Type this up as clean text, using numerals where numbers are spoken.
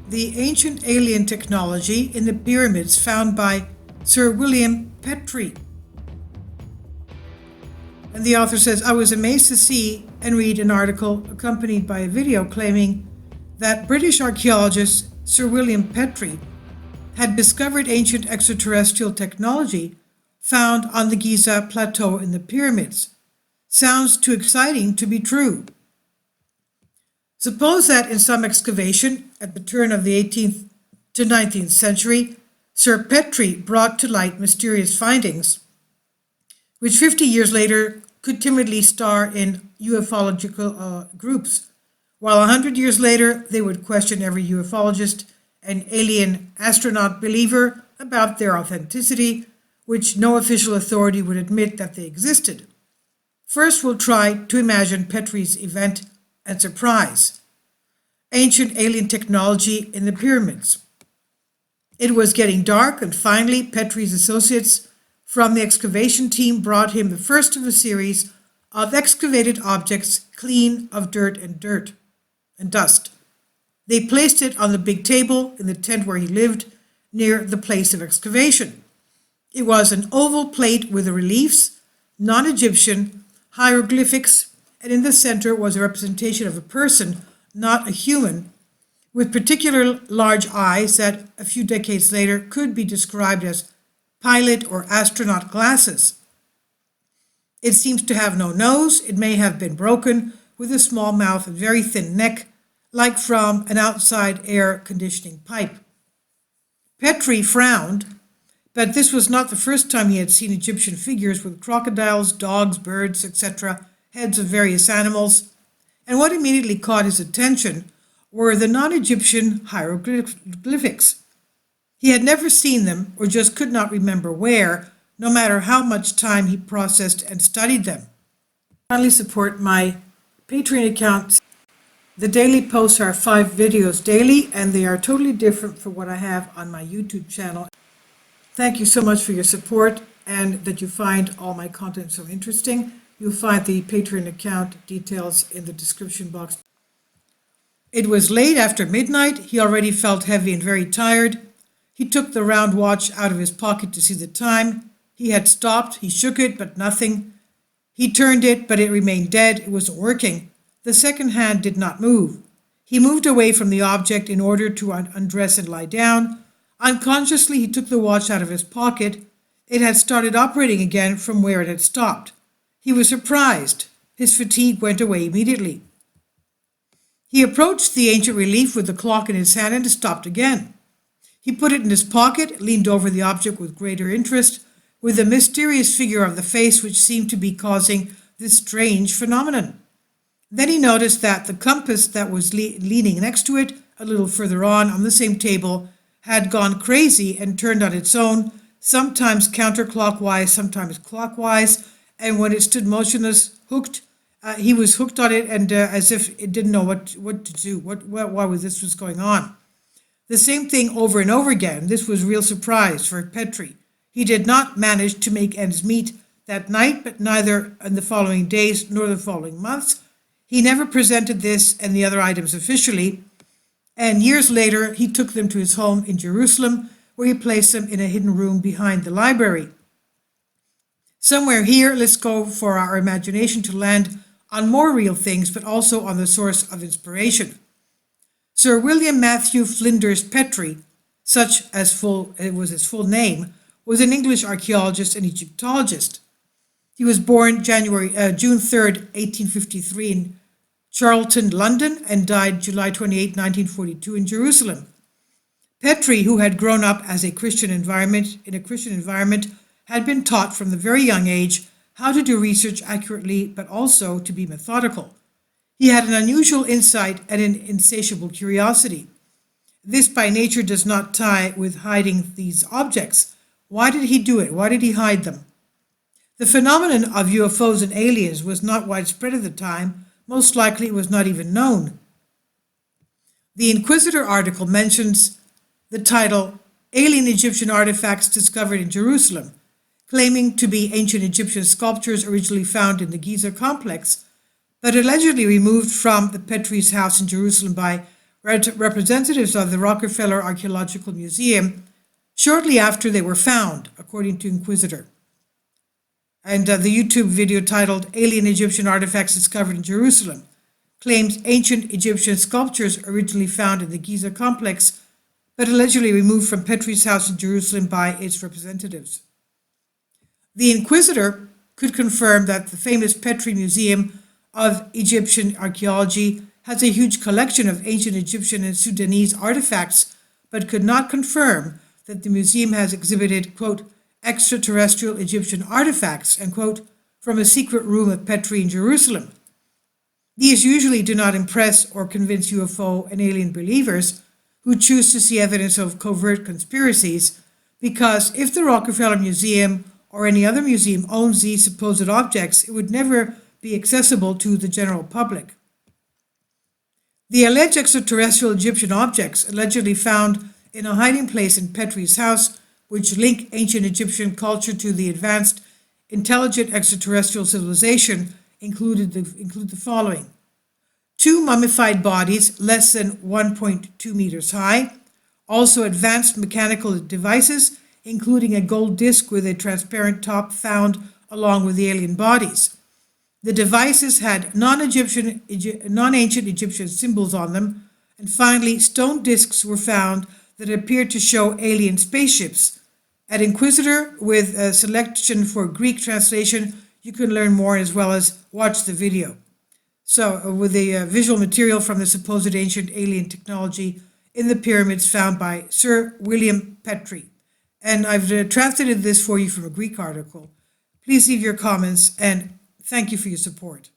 the ancient alien technology in the pyramids found by Sir William Petrie. And the author says, I was amazed to see and read an article accompanied by a video claiming that British archaeologist Sir William Petrie had discovered ancient extraterrestrial technology found on the Giza plateau in the pyramids. Sounds too exciting to be true. Suppose that in some excavation at the turn of the 18th to 19th century, Sir Petrie brought to light mysterious findings, which 50 years later could timidly star in ufological groups, while 100 years later they would question every ufologist and alien astronaut believer about their authenticity, which no official authority would admit that they existed. First, we'll try to imagine Petrie's event and surprise. Ancient alien technology in the pyramids. It was getting dark, and finally Petrie's associates from the excavation team brought him the first of a series of excavated objects clean of dirt and dust. They placed it on the big table in the tent where he lived, near the place of excavation. It was an oval plate with the reliefs, non-Egyptian, hieroglyphics, and in the center was a representation of a person, not a human, with particular large eyes that a few decades later could be described as pilot or astronaut glasses. It seems to have no nose. It may have been broken, with a small mouth and very thin neck, like from an outside air conditioning pipe. Petrie frowned, but this was not the first time he had seen Egyptian figures with crocodiles, dogs, birds, etc., heads of various animals, and what immediately caught his attention were the non-Egyptian hieroglyphics. He had never seen them, or just could not remember where, no matter how much time he processed and studied them. Kindly support my Patreon account. The daily posts are 5 videos daily, and they are totally different from what I have on my YouTube channel. Thank you so much for your support and that you find all my content so interesting. You'll find the Patreon account details in the description box. It was late after midnight. He already felt heavy and very tired. He took the round watch out of his pocket to see the time. He had stopped. He shook it, but nothing. He turned it, but it remained dead. It wasn't working. The second hand did not move. He moved away from the object in order to undress and lie down. Unconsciously, he took the watch out of his pocket. It had started operating again from where it had stopped. He was surprised. His fatigue went away immediately. He approached the ancient relief with the clock in his hand and it stopped again. He put it in his pocket, leaned over the object with greater interest, with the mysterious figure of the face which seemed to be causing this strange phenomenon. Then he noticed that the compass that was leaning next to it, a little further on the same table, had gone crazy and turned on its own, sometimes counterclockwise, sometimes clockwise, and when it stood motionless, hooked, he was hooked on it, and as if it didn't know what to do, why was this was going on. The same thing over and over again. This was real surprise for Petrie. He did not manage to make ends meet that night, but neither in the following days nor the following months. He never presented this and the other items officially, and years later he took them to his home in Jerusalem, where he placed them in a hidden room behind the library. Somewhere here, let's go for our imagination to land on more real things, but also on the source of inspiration. Sir William Matthew Flinders Petrie, such as it was his full name, was an English archaeologist and Egyptologist. He was born June 3rd, 1853 in Charlton, London, and died July 28, 1942 in Jerusalem. Petrie, who had grown up in a Christian environment, had been taught from the very young age how to do research accurately, but also to be methodical. He had an unusual insight and an insatiable curiosity. This by nature does not tie with hiding these objects. Why did he do it? Why did he hide them? The phenomenon of UFOs and aliens was not widespread at the time. Most likely it was not even known. The Inquisitor article mentions the title, Alien Egyptian Artifacts Discovered in Jerusalem, claiming to be ancient Egyptian sculptures originally found in the Giza complex, but allegedly removed from the Petries house in Jerusalem by representatives of the Rockefeller Archaeological Museum shortly after they were found, according to Inquisitor. And the YouTube video titled Alien Egyptian Artifacts Discovered in Jerusalem claims ancient Egyptian sculptures originally found in the Giza complex, but allegedly removed from Petrie's house in Jerusalem by its representatives. The Inquisitor could confirm that the famous Petrie Museum of Egyptian Archaeology has a huge collection of ancient Egyptian and Sudanese artifacts, but could not confirm that the museum has exhibited, quote, extraterrestrial Egyptian artifacts, end quote, from a secret room of Petrie in Jerusalem. These usually do not impress or convince UFO and alien believers who choose to see evidence of covert conspiracies, because if the Rockefeller Museum or any other museum owns these supposed objects, it would never be accessible to the general public. The alleged extraterrestrial Egyptian objects allegedly found in a hiding place in Petrie's house, which link ancient Egyptian culture to the advanced intelligent extraterrestrial civilization, include the following: 2 mummified bodies less than 1.2 meters high, also advanced mechanical devices, including a gold disc with a transparent top found along with the alien bodies. The devices had non-ancient Egyptian symbols on them, and finally, stone discs were found that appeared to show alien spaceships. At Inquisitor, with a selection for Greek translation, you can learn more as well as watch the video. So, with the visual material from the supposed ancient alien technology in the pyramids found by Sir William Petrie. And I've translated this for you from a Greek article. Please leave your comments, and thank you for your support.